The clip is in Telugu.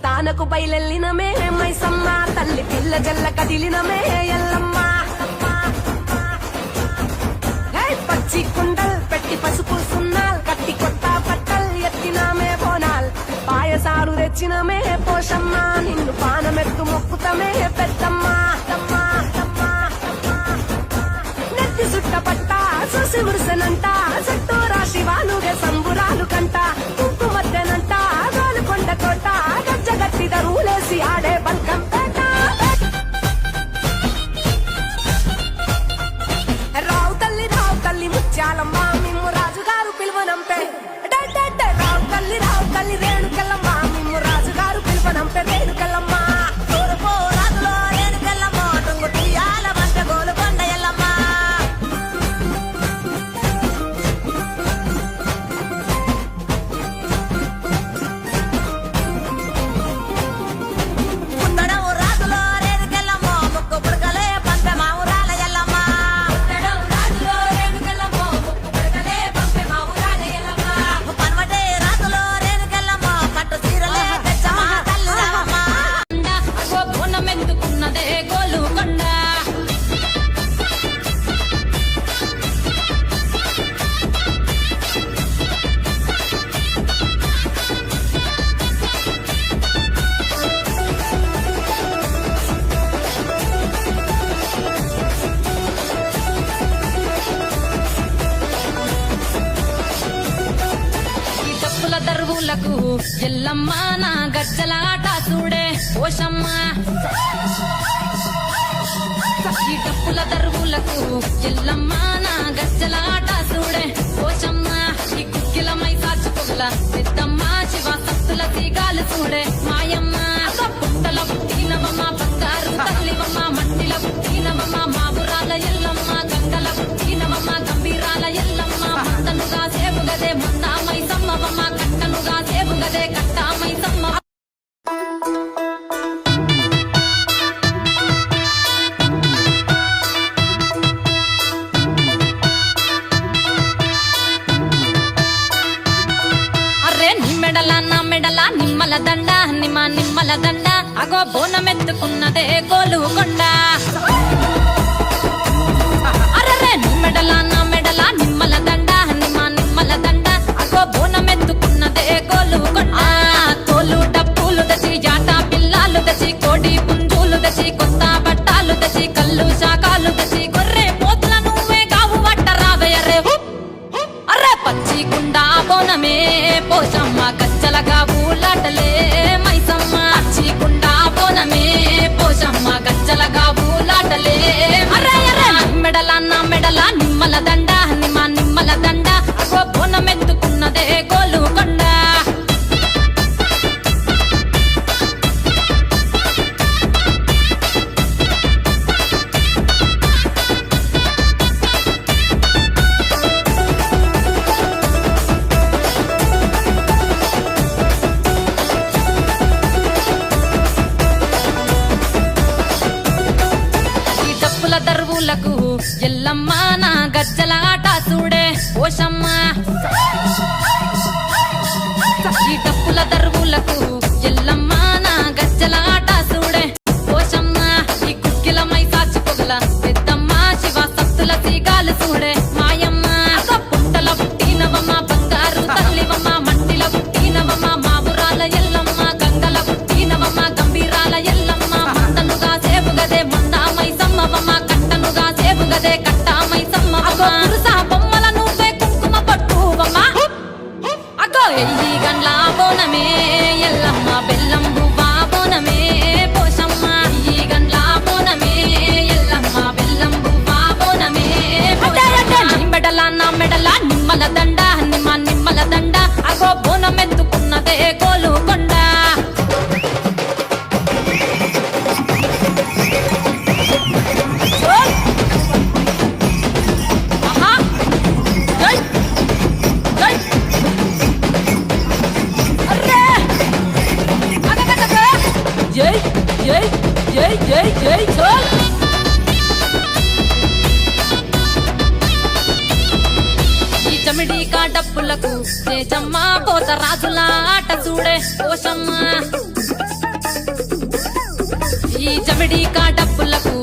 తానకు బయలెల్లినమే మైసమ్మ తల్లి పిల్ల జల్ల కదిలినమే ఎల్లమ్మ పచ్చి కుండల్ పెట్టి పసుపు సున్నాల్ కట్టి కొత్త పట్టల్ ఎత్తినామే బోనాల్ పాయసాలు తెచ్చినమే పోషమ్మ నిన్ను పానమెత్తు మొక్కుతమే పెద్దమ్మ నెత్తి సుట్ట పట్ట చూసి మురుసనంట చుట్టూ రాశివానుగే సంబురాలు కంట కుంకుమద్దెనంట గోలుకొండ కోట గజ్జగట్టి దరువులేసి ఆడే బల్కం పేట రావు తల్లి ముత్యాలమ్మ మిమ్ము రాజుగారు పిలువనంపే రావు తల్లి రేణుకెళ్ళమ్మ మిమ్ము రాజుగారు పిలువనంపే రేణుకెళ్ళమ్మ దరువులకు ఎల్లమ్మ నా గజ్జలాట చూడే పోషమ్మ ఈ డప్పుల దరువులకు ఎల్లమ్మ నా గజ్జలాట చూడే పోషమ్మ ఈ కుక్కిలమై కాచుకొల్ల పెద్దమ్మ శివ సత్తుల తీగాలు చూడే మాయమ్మ పుట్టల పుట్టినవమ్మ బంగారు తల్లివమ్మ మట్టిల పుట్టినవమ్మ మాబురాల ఎల్లమ్మ గంగల పుట్టినవమ్మ గంభీరాల ఎల్లమ్మ మందనుగా సేవుగదే మందామై సమ్మవమ్మ కట్టనుగా సేవుగదే కట్టామై సమ్మ నిమ్మల దండ నిమ్మల దండ అగో బోనమెత్తుకున్నదే గోలుకొండ అరే నిమ్మెడల నా మెడల నిమ్మల దండ నిమ్మల దండ అగో బోనమెత్తుకున్నదే గోలుకొండ తోలు డప్పులు దచి జాట పిల్లాలు దచి కోడి పుంజులు దచి కొత్త బట్టాలు దచి కళ్ళు శాకాలు దచి గొర్రె పోతుల నువ్వే కావు వట్ట రావయ్యరే అరే పచ్చి కుండ బోనమే పోషమ్మ గచ్చలగా ఊలాటలే మైసమ్మ చీకుండా బోనమే పోషమ్మ గచ్చలగా ఊలాటలే అరే మెడల నా మెడల నిమ్మల దండ నిమ్మల దండ అగో బోనమెత్తుకున్నదే గోలుకొండ దరువులకు ఎల్లమ్మ నా గజ్జలాట చూడే పోషమ్మ ఈ డప్పుల దరువులకు ఎల్లమ్మ నా గజ్జలాట చూడే పోషమ్మ ఈ కుక్కిలమై కాచుకొగల పెద్దమ్మ శివ సత్తుల తీగాలు చూడే మాయమ్మ పుట్టల పుట్టినవమ్మ బంగారు తల్లివమ్మ మట్టిల పుట్టినవమ్మ మాబురాల ఎల్లమ్మ గంగల పుట్టినవమ్మ గంభీరాల ఎల్లమ్మ మందనుగా సేవుగదే మందామై సమ్మవమ్మ కట్టనుగా సేవుగదే కట్టామై సమ్మవమ్మ పురుసా బొమ్మల నువ్వే కుంకుమ పట్టువమ్మ అగో ఎయ్యి గండ్ల బోనమే ఎల్లమ్మ బెల్లం బువ్వా బోనమే పోషమ్మ ఈ గండ్ల బోనమే ఎల్లమ్మ బెల్లం బువ్వా బోనమే మెడల నా మెడల నిమ్మల దండ నిమ్మల దండ అగో బోనమెత్తుకున్నదే గోలుకొండ ఈ చమిడి కాటప్పులకు చేజమ్మ పోత రాజుల ఆట చూడే పోషమ్మ దవిడీకా డబ్బులకు